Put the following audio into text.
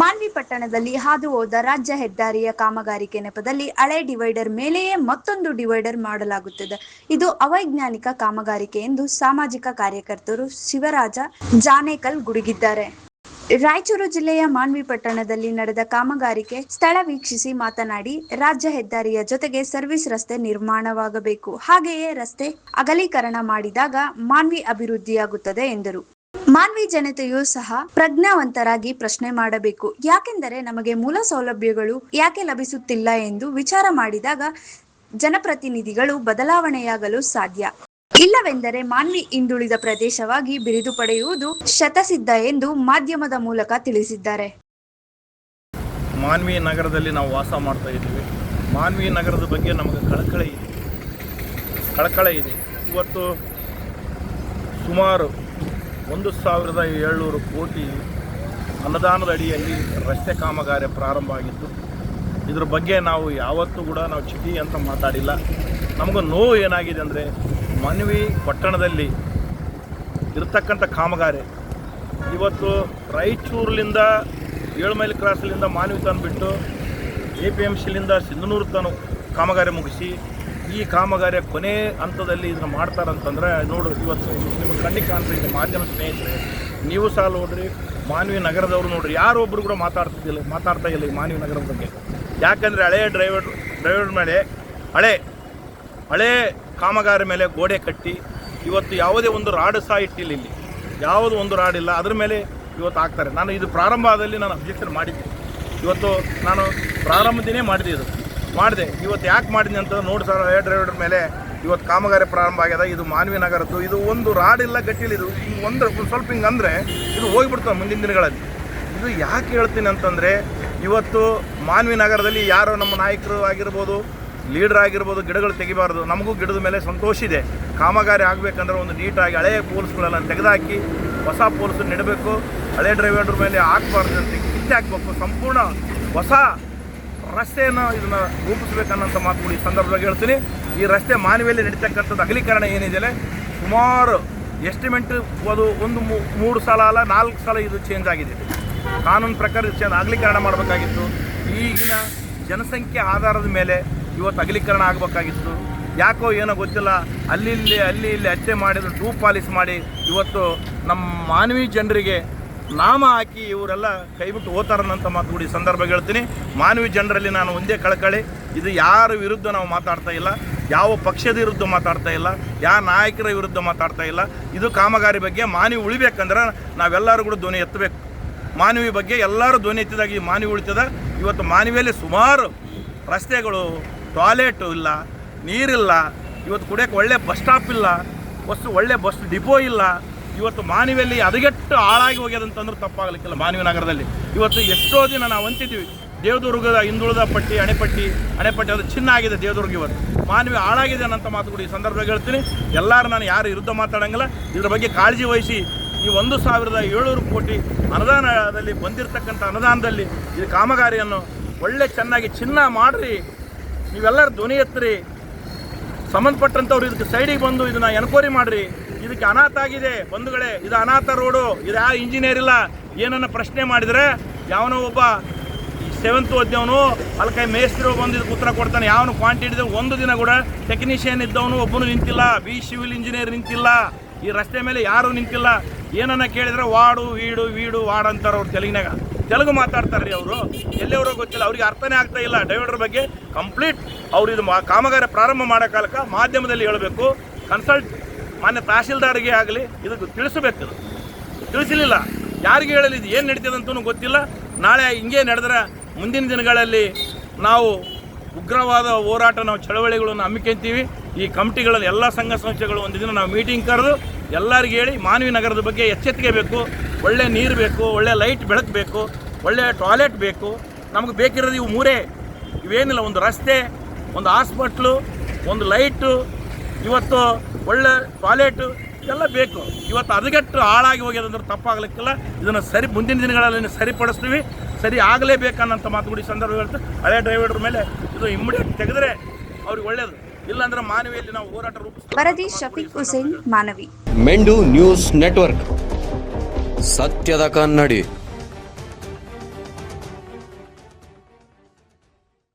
ಮಾನ್ವಿ ಪಟ್ಟಣದಲ್ಲಿ ಹಾದು ಹೋದ ರಾಜ್ಯ ಹೆದ್ದಾರಿಯ ಕಾಮಗಾರಿಕೆ ನೆಪದಲ್ಲಿ ಹಳೆ ಡಿವೈಡರ್ ಮೇಲೆಯೇ ಮತ್ತೊಂದು ಡಿವೈಡರ್ ಮಾಡಲಾಗುತ್ತಿದೆ. ಇದು ಅವೈಜ್ಞಾನಿಕ ಕಾಮಗಾರಿಕೆ ಎಂದು ಸಾಮಾಜಿಕ ಕಾರ್ಯಕರ್ತರು ಶಿವರಾಜ ಜಾನೇಕಲ್ ಗುಡುಗಿದ್ದಾರೆ. ರಾಯಚೂರು ಜಿಲ್ಲೆಯ ಮಾನ್ವಿ ಪಟ್ಟಣದಲ್ಲಿ ನಡೆದ ಕಾಮಗಾರಿಕೆ ಸ್ಥಳ ವೀಕ್ಷಿಸಿ ಮಾತನಾಡಿ, ರಾಜ್ಯ ಹೆದ್ದಾರಿಯ ಜೊತೆಗೆ ಸರ್ವಿಸ್ ರಸ್ತೆ ನಿರ್ಮಾಣವಾಗಬೇಕು. ಹಾಗೆಯೇ ರಸ್ತೆ ಅಗಲೀಕರಣ ಮಾಡಿದಾಗ ಮಾನ್ವಿ ಅಭಿವೃದ್ಧಿಯಾಗುತ್ತದೆ ಎಂದರು. ಮಾನ್ವಿ ಜನತೆಯೂ ಸಹ ಪ್ರಜ್ಞಾವಂತರಾಗಿ ಪ್ರಶ್ನೆ ಮಾಡಬೇಕು. ಯಾಕೆಂದರೆ ನಮಗೆ ಮೂಲ ಸೌಲಭ್ಯಗಳು ಯಾಕೆ ಲಭಿಸುತ್ತಿಲ್ಲ ಎಂದು ವಿಚಾರ ಮಾಡಿದಾಗ ಜನಪ್ರತಿನಿಧಿಗಳು ಬದಲಾವಣೆಯಾಗಲು ಸಾಧ್ಯ. ಇಲ್ಲವೆಂದರೆ ಮಾನ್ವಿ ಹಿಂದುಳಿದ ಪ್ರದೇಶವಾಗಿ ಬಿರುದು ಪಡೆಯುವುದು ಶತಸಿದ್ಧ ಎಂದು ಮಾಧ್ಯಮದ ಮೂಲಕ ತಿಳಿಸಿದ್ದಾರೆ. ಮಾನ್ವಿ ನಗರದಲ್ಲಿ ನಾವು ವಾಸ ಮಾಡ್ತಾ ಇದ್ದೀವಿ. ಮಾನ್ವಿ ನಗರದ ಬಗ್ಗೆ ನಮಗೆ ಕಳಕಳಿ ಇದೆ. ಇವತ್ತು ಸುಮಾರು 1,700 ಕೋಟಿ ಅನುದಾನದ ಅಡಿಯಲ್ಲಿ ರಸ್ತೆ ಕಾಮಗಾರಿ ಪ್ರಾರಂಭ ಆಗಿತ್ತು. ಇದರ ಬಗ್ಗೆ ನಾವು ಯಾವತ್ತೂ ಕೂಡ ನಾವು ಚಿಟಿ ಅಂತ ಮಾತಾಡಿಲ್ಲ. ನಮಗೂ ನೋವು ಏನಾಗಿದೆ ಅಂದರೆ, ಮಾನ್ವಿ ಪಟ್ಟಣದಲ್ಲಿ ಇರತಕ್ಕಂಥ ಕಾಮಗಾರಿ ಇವತ್ತು ರಾಯಚೂರಿನಿಂದ 7 ಮೈಲ್ ಕ್ರಾಸ್ಲಿಂದ ಮಾನ್ವಿ ತಂದುಬಿಟ್ಟು APMCಲಿಂದ ಸಿಂಧನೂರು ತನಕ ಕಾಮಗಾರಿ ಮುಗಿಸಿ ಈ ಕಾಮಗಾರಿಯ ಕೊನೆ ಹಂತದಲ್ಲಿ ಇದನ್ನು ಮಾಡ್ತಾರಂತಂದರೆ ನೋಡು, ಇವತ್ತು ನಿಮ್ಮ ಕಣ್ಣಿಗೆ ಕಾಣ್ತಾ ಇದೆ ಮಾಧ್ಯಮ ಸ್ನೇಹಿತರೆ, ನೀವು ಸಹ ನೋಡ್ರಿ, ಮಾನ್ವಿ ನಗರದವರು ನೋಡ್ರಿ, ಯಾರೊಬ್ಬರು ಕೂಡ ಮಾತಾಡ್ತಾ ಇಲ್ಲ ಈ ಮಾನ್ವಿ ನಗರದ ಬಗ್ಗೆ. ಯಾಕಂದರೆ ಹಳೆಯ ಡ್ರೈವರ್ ಮೇಲೆ ಹಳೆ ಕಾಮಗಾರಿ ಮೇಲೆ ಗೋಡೆ ಕಟ್ಟಿ ಇವತ್ತು ಯಾವುದೇ ಒಂದು ರಾಡ್ ಸಹ ಇಟ್ಟಿಲ್ಲ, ಇಲ್ಲಿ ಯಾವುದೋ ಒಂದು ರಾಡ್ ಇಲ್ಲ, ಅದ್ರ ಮೇಲೆ ಇವತ್ತು ಹಾಕ್ತಾರೆ. ನಾನು ಇದು ಪ್ರಾರಂಭದಲ್ಲಿ ನಾನು ಅಬ್ಜೆಕ್ಷನ್ ಮಾಡಿದ್ದೆ. ಇವತ್ತು ನಾನು ಪ್ರಾರಂಭದಿನೇ ಮಾಡಿದೆ. ಇವತ್ತು ಯಾಕೆ ಮಾಡಿದ್ನಿ ಅಂತ ನೋಡಿ ಸರ್, ಹಳೆ ಡ್ರೈವರ್ ಮೇಲೆ ಇವತ್ತು ಕಾಮಗಾರಿ ಪ್ರಾರಂಭ ಆಗ್ಯದ. ಇದು ಮಾನ್ವಿ ನಗರದ್ದು, ಇದು ಒಂದು ರಾಡ್ ಇಲ್ಲ, ಗಟ್ಟಿಲ್ಲ. ಇದು ಹಿಂಗೆ ಸ್ವಲ್ಪ ಹಿಂಗೆ ಅಂದರೆ ಇದು ಹೋಗಿಬಿಡ್ತದೆ ಮುಂದಿನ ದಿನಗಳಲ್ಲಿ. ಇದು ಯಾಕೆ ಹೇಳ್ತೀನಿ ಅಂತಂದರೆ, ಇವತ್ತು ಮಾನ್ವಿ ನಗರದಲ್ಲಿ ಯಾರೋ ನಮ್ಮ ನಾಯಕರು ಆಗಿರ್ಬೋದು, ಲೀಡರ್ ಆಗಿರ್ಬೋದು, ಗಿಡಗಳು ತೆಗಿಬಾರ್ದು. ನಮಗೂ ಗಿಡದ ಮೇಲೆ ಸಂತೋಷ ಇದೆ. ಕಾಮಗಾರಿ ಆಗಬೇಕಂದ್ರೆ ಒಂದು ನೀಟಾಗಿ ಹಳೆಯ ಪೋಲ್ಸ್ಗಳೆಲ್ಲ ತೆಗೆದುಹಾಕಿ ಹೊಸ ಪೋಲ್ಸ್ ನೆಡಬೇಕು. ಹಳೆ ಡ್ರೈವರ್ ಮೇಲೆ ಹಾಕಬಾರ್ದು ಅಂತ ಕಿತ್ತೆ ಹಾಕಬೇಕು. ಸಂಪೂರ್ಣ ಹೊಸ ರಸ್ತೆಯನ್ನು ಇದನ್ನು ರೂಪಿಸಬೇಕನ್ನೋಂಥ ಮಾತುಗಳು ಈ ಸಂದರ್ಭದಲ್ಲಿ ಹೇಳ್ತೀನಿ. ಈ ರಸ್ತೆ ಮಾನ್ವಿಯಲ್ಲಿ ನಡೀತಕ್ಕಂಥದ್ದು ಅಗಲೀಕರಣ ಏನಿದೆ, ಸುಮಾರು ಎಸ್ಟಿಮೇಟ್ ಅದು 3 ಸಲ ಅಲ್ಲ 4 ಸಲ ಇದು ಚೇಂಜ್ ಆಗಿದೆ. ಕಾನೂನು ಪ್ರಕಾರ ಅಗಲೀಕರಣ ಮಾಡಬೇಕಾಗಿತ್ತು. ಈಗಿನ ಜನಸಂಖ್ಯೆ ಆಧಾರದ ಮೇಲೆ ಇವತ್ತು ಅಗಲೀಕರಣ ಆಗಬೇಕಾಗಿತ್ತು. ಯಾಕೋ ಏನೋ ಗೊತ್ತಿಲ್ಲ, ಅಲ್ಲಿ ಇಲ್ಲಿ ಹತ್ಯೆ ಮಾಡಿದ್ರು, ಟೂ ಪಾಲಿಸ್ ಮಾಡಿ ಇವತ್ತು ನಮ್ಮ ಮಾನ್ವಿ ಜನರಿಗೆ ನಾಮ ಹಾಕಿ ಇವರೆಲ್ಲ ಕೈಬಿಟ್ಟು ಹೋಗ್ತಾರನ್ನಂಥ ಮಾತುಗಳು ಈ ಸಂದರ್ಭ ಹೇಳ್ತೀನಿ. ಮಾನ್ವಿ ಜನರಲ್ಲಿ ನಾನು ಒಂದೇ ಕಳಕಳಿ, ಇದು ಯಾರ ವಿರುದ್ಧ ನಾವು ಮಾತಾಡ್ತಾ ಇಲ್ಲ, ಯಾವ ಪಕ್ಷದ ವಿರುದ್ಧ ಮಾತಾಡ್ತಾ ಇಲ್ಲ, ಯಾವ ನಾಯಕರ ವಿರುದ್ಧ ಮಾತಾಡ್ತಾ ಇಲ್ಲ. ಇದು ಕಾಮಗಾರಿ ಬಗ್ಗೆ ಮಾನ್ವಿ ಉಳಿಬೇಕಂದ್ರೆ ನಾವೆಲ್ಲರೂ ಕೂಡ ಧ್ವನಿ ಎತ್ತಬೇಕು. ಮಾನ್ವಿ ಬಗ್ಗೆ ಎಲ್ಲರೂ ಧ್ವನಿ ಎತ್ತಿದಾಗ ಈ ಮಾನ್ವಿ ಉಳಿತದ. ಇವತ್ತು ಮಾನ್ವಿಯಲ್ಲಿ ಸುಮಾರು ರಸ್ತೆಗಳು, ಟಾಯ್ಲೆಟು ಇಲ್ಲ, ನೀರಿಲ್ಲ, ಇವತ್ತು ಕುಡಿಯೋಕ್ಕೆ ಒಳ್ಳೆ ಬಸ್ ಸ್ಟಾಪ್ ಇಲ್ಲ, ಒಳ್ಳೆ ಬಸ್ ಡಿಪೋ ಇಲ್ಲ. ಇವತ್ತು ಮಾನ್ವಿಯಲ್ಲಿ ಹದಗೆಟ್ಟು ಹಾಳಾಗಿ ಹೋಗ್ಯದಂತಂದ್ರೆ ತಪ್ಪಾಗಲಿಕ್ಕಿಲ್ಲ. ಮಾನ್ವಿ ನಗರದಲ್ಲಿ ಇವತ್ತು ಎಷ್ಟೋ ದಿನ ನಾವು ಅಂತಿದ್ವಿ, ದೇವದುರ್ಗದ ಹಿಂದುಳಿದ ಅಣೆಪಟ್ಟಿ ಅದು ಚಿನ್ನ ಆಗಿದೆ ದೇವದುರ್ಗ. ಇವತ್ತು ಮಾನ್ವಿ ಹಾಳಾಗಿದೆ ಅನ್ನೋಂಥ ಮಾತುಗಳು ಈ ಸಂದರ್ಭದಲ್ಲಿ ಹೇಳ್ತೀನಿ. ಎಲ್ಲರೂ ನಾನು ಯಾರು ವಿರುದ್ಧ ಮಾತಾಡೋಂಗಿಲ್ಲ. ಇದ್ರ ಬಗ್ಗೆ ಕಾಳಜಿ ವಹಿಸಿ ಈ 1,700 ಕೋಟಿ ಅನುದಾನದಲ್ಲಿ ಬಂದಿರತಕ್ಕಂಥ ಅನುದಾನದಲ್ಲಿ ಈ ಕಾಮಗಾರಿಯನ್ನು ಒಳ್ಳೆ ಚೆನ್ನಾಗಿ ಚಿನ್ನ ಮಾಡಿರಿ. ನೀವೆಲ್ಲರೂ ಧ್ವನಿ ಎತ್ತಿರಿ. ಸಂಬಂಧಪಟ್ಟಂಥವ್ರು ಇದಕ್ಕೆ ಸೈಡಿಗೆ ಬಂದು ಇದನ್ನು ಎನ್ಕ್ವೈರಿ ಮಾಡಿರಿ. ಇದಕ್ಕೆ ಅನಾಥ ಆಗಿದೆ ಬಂಧುಗಳೇ, ಇದು ಅನಾಥ ರೋಡು, ಇದು ಯಾವ ಇಂಜಿನಿಯರ್ ಇಲ್ಲ. ಏನನ್ನ ಪ್ರಶ್ನೆ ಮಾಡಿದರೆ ಯಾವನೋ ಒಬ್ಬ 7th ಓದಿದವನು ಅಲ್ಕೈ ಮೇಸ್ತ್ರಿ ಬಂದು ಇದಕ್ಕೆ ಉತ್ತರ ಕೊಡ್ತಾನೆ. ಯಾವನು ಕ್ವಾಂಟಿಟಿ ಒಂದು ದಿನ ಕೂಡ ಟೆಕ್ನಿಷಿಯನ್ ಇದ್ದವನು ಒಬ್ಬನು ನಿಂತಿಲ್ಲ, ಸಿವಿಲ್ ಇಂಜಿನಿಯರ್ ನಿಂತಿಲ್ಲ, ಈ ರಸ್ತೆ ಮೇಲೆ ಯಾರೂ ನಿಂತಿಲ್ಲ. ಏನನ್ನ ಕೇಳಿದ್ರೆ ವೀಡು ವಾಡ್ ಅಂತಾರೆ. ಅವ್ರು ತೆಲುಗು ಮಾತಾಡ್ತಾರೆ ರೀ. ಅವರು ಎಲ್ಲಿಯವರೋ ಗೊತ್ತಿಲ್ಲ, ಅವ್ರಿಗೆ ಅರ್ಥನೇ ಆಗ್ತಾ ಇಲ್ಲ ಡ್ರೈವರ್ ಬಗ್ಗೆ. ಕಂಪ್ಲೀಟ್ ಅವ್ರು ಇದು ಕಾಮಗಾರಿ ಪ್ರಾರಂಭ ಮಾಡೋ ಕಾಲಕ್ಕೆ ಮಾಧ್ಯಮದಲ್ಲಿ ಹೇಳಬೇಕು. ಕನ್ಸಲ್ಟ್ ಮಾನ್ಯ ತಹಶೀಲ್ದಾರ್ಗೆ ಆಗಲಿ ಇದಕ್ಕೆ ತಿಳಿಸಬೇಕು. ತಿಳಿಸಲಿಲ್ಲ, ಯಾರಿಗೆ ಹೇಳಲಿ, ಇದು ಏನು ನಡೀತದೆ ಅಂತಲೂ ಗೊತ್ತಿಲ್ಲ. ನಾಳೆ ಹಿಂಗೆ ನಡೆದ್ರೆ ಮುಂದಿನ ದಿನಗಳಲ್ಲಿ ನಾವು ಉಗ್ರವಾದ ಹೋರಾಟ, ನಾವು ಚಳವಳಿಗಳನ್ನು ಹಮ್ಮಿಕೊಂತೀವಿ. ಈ ಕಮಿಟಿಗಳಲ್ಲಿ ಎಲ್ಲ ಸಂಘ ಸಂಸ್ಥೆಗಳು ಒಂದು ದಿನ ನಾವು ಮೀಟಿಂಗ್ ಕರೆದು ಎಲ್ಲರಿಗೆ ಹೇಳಿ ಮಾನ್ವಿ ನಗರದ ಬಗ್ಗೆ ಎಚ್ಚೆತ್ತಿಗೆ ಬೇಕು. ಒಳ್ಳೆ ನೀರು ಬೇಕು, ಒಳ್ಳೆ ಲೈಟ್ ಬೆಳಕು ಬೇಕು, ಒಳ್ಳೆ ಟಾಯ್ಲೆಟ್ ಬೇಕು. ನಮಗೆ ಬೇಕಿರೋದು ಇವು 3 ಇವೇನಿಲ್ಲ. ಒಂದು ರಸ್ತೆ, ಒಂದು ಹಾಸ್ಪಿಟ್ಲು, ಒಂದು ಲೈಟು, ಇವತ್ತು ಒಳ್ಳೆ ಟಾಯ್ಲೆಟು ಎಲ್ಲ ಬೇಕು. ಇವತ್ತು ಹದಗೆಟ್ಟು ಹಾಳಾಗಿ ಹೋಗ್ಯದಂದ್ರೆ ತಪ್ಪಾಗಲಿಕ್ಕಿಲ್ಲ. ಇದನ್ನು ಮುಂದಿನ ದಿನಗಳಲ್ಲಿ ಸರಿಪಡಿಸ್ತೀವಿ. ಸರಿ ಆಗಲೇಬೇಕನ್ನಂಥ ಮಾತುಗಳು ಈ ಸಂದರ್ಭ ಹೇಳ್ತು. ಹಳೆ ಡ್ರೈವರ್ ಮೇಲೆ ಇದು ಇಮ್ಮಿಡಿಯೇಟ್ ತೆಗೆದ್ರೆ ಅವ್ರಿಗೆ ಒಳ್ಳೆಯದು. ಇಲ್ಲಾಂದ್ರೆ ಮಾನವಿಯಲ್ಲಿ ನಾವು ಹೋರಾಟ ರೂಪಿಸ್ತೀವಿ. ವರದಿ ಶಫೀಕ್ ಹುಸೇನ್, ಮಾನವಿ. ಮೆಂಡು ನ್ಯೂಸ್ ನೆಟ್ವರ್ಕ್, ಸತ್ಯದ ಕನ್ನಡಿ.